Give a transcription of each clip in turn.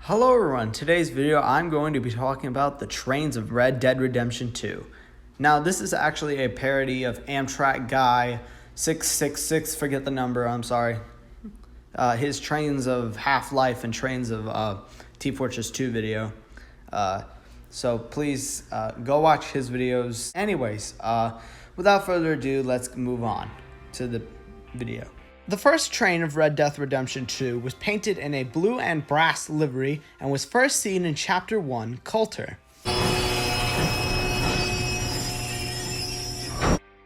Hello everyone, today's video I'm going to be talking about the trains of Red Dead Redemption 2. Now this is actually a parody of Amtrak Guy 666, forget the number, I'm sorry. His Trains of Half-Life and Trains of T-Fortress 2 video. So please go watch his videos. Anyways, without further ado, let's move on to the video. The first train of Red Dead Redemption 2 was painted in a blue and brass livery and was first seen in Chapter 1, Coulter.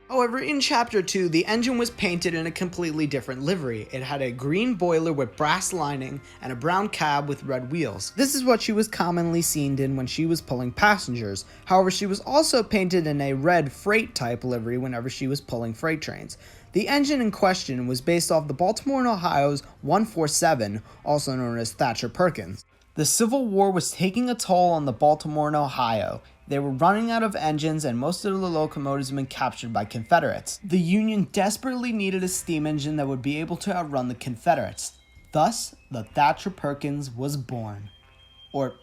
However, in Chapter 2, the engine was painted in a completely different livery. It had a green boiler with brass lining and a brown cab with red wheels. This is what she was commonly seen in when she was pulling passengers. However, she was also painted in a red freight type livery whenever she was pulling freight trains. The engine in question was based off the Baltimore and Ohio's 147, also known as Thatcher Perkins. The Civil War was taking a toll on the Baltimore and Ohio. They were running out of engines and most of the locomotives had been captured by Confederates. The Union desperately needed a steam engine that would be able to outrun the Confederates. Thus, the Thatcher Perkins was born. Or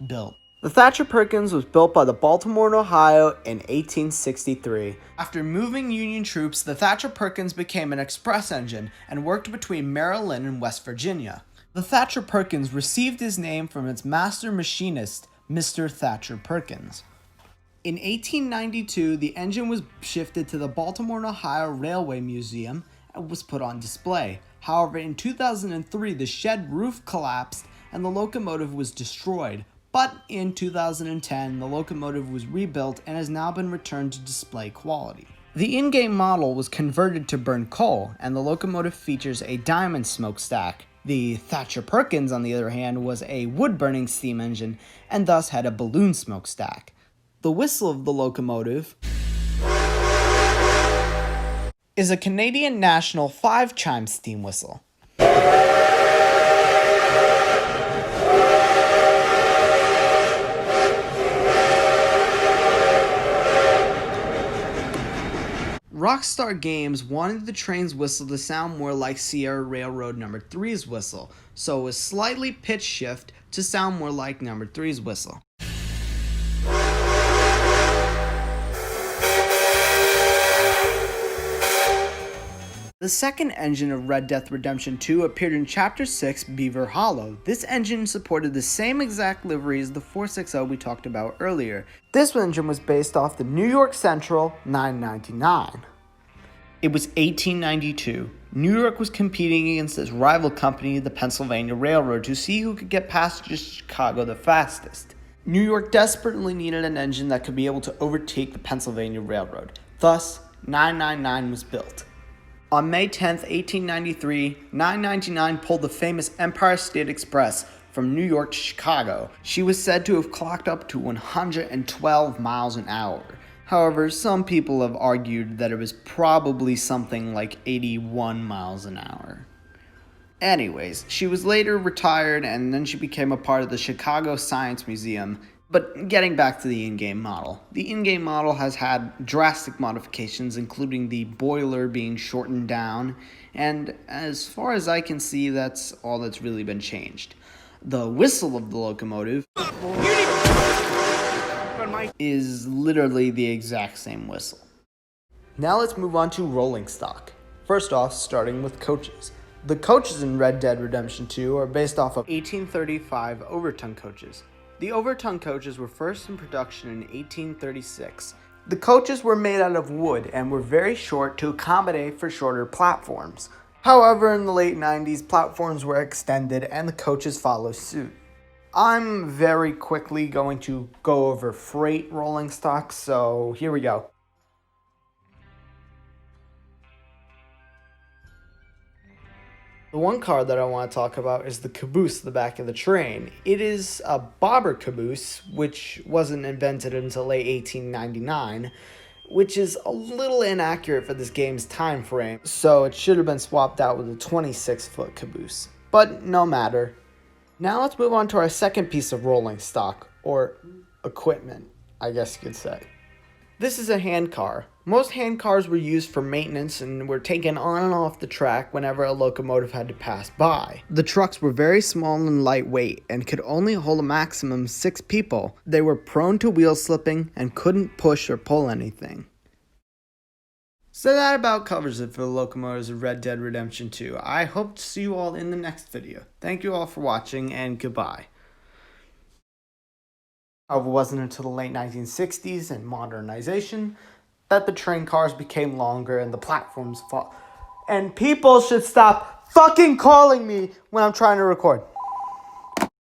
built. The Thatcher Perkins was built by the Baltimore and Ohio in 1863. After moving Union troops, the Thatcher Perkins became an express engine and worked between Maryland and West Virginia. The Thatcher Perkins received his name from its master machinist, Mr. Thatcher Perkins. In 1892, the engine was shifted to the Baltimore and Ohio Railway Museum and was put on display. However, in 2003, the shed roof collapsed and the locomotive was destroyed. But in 2010, the locomotive was rebuilt and has now been returned to display quality. The in-game model was converted to burn coal, and the locomotive features a diamond smokestack. The Thatcher Perkins, on the other hand, was a wood-burning steam engine and thus had a balloon smokestack. The whistle of the locomotive is a Canadian National 5-chime steam whistle. Rockstar Games wanted the train's whistle to sound more like Sierra Railroad No. 3's whistle, so it was slightly pitch shift to sound more like No. 3's whistle. The second engine of Red Dead Redemption 2 appeared in Chapter 6, Beaver Hollow. This engine supported the same exact livery as the 460 we talked about earlier. This engine was based off the New York Central 999. It was 1892. New York was competing against its rival company, the Pennsylvania Railroad, to see who could get passengers to Chicago the fastest. New York desperately needed an engine that could be able to overtake the Pennsylvania Railroad. Thus, 999 was built. On May 10, 1893, 999 pulled the famous Empire State Express from New York to Chicago. She was said to have clocked up to 112 miles an hour. However, some people have argued that it was probably something like 81 miles an hour. Anyways, she was later retired and then she became a part of the Chicago Science Museum. But getting back to the in-game model. The in-game model has had drastic modifications, including the boiler being shortened down, and as far as I can see, that's all that's really been changed. The whistle of the locomotive is literally the exact same whistle. Now let's move on to rolling stock. First off, starting with coaches. The coaches in Red Dead Redemption 2 are based off of 1835 overton coaches. The overton coaches were first in production in 1836. The coaches were made out of wood and were very short to accommodate for shorter platforms. However, in the late 90s, platforms were extended and the coaches followed suit. I'm very quickly going to go over freight rolling stock, so here we go. The one car that I want to talk about is the Caboose, the back of the train. It is a bobber caboose, which wasn't invented until late 1899, which is a little inaccurate for this game's time frame, so it should have been swapped out with a 26-foot caboose. But no matter. Now let's move on to our second piece of rolling stock, or equipment, I guess you could say. This is a hand car. Most hand cars were used for maintenance and were taken on and off the track whenever a locomotive had to pass by. The trucks were very small and lightweight and could only hold a maximum of 6 people. They were prone to wheel slipping and couldn't push or pull anything. So that about covers it for the locomotives of Red Dead Redemption 2. I hope to see you all in the next video. Thank you all for watching, and goodbye. However, it wasn't until the late 1960s and modernization that the train cars became longer and the platforms fall. And people should stop fucking calling me when I'm trying to record.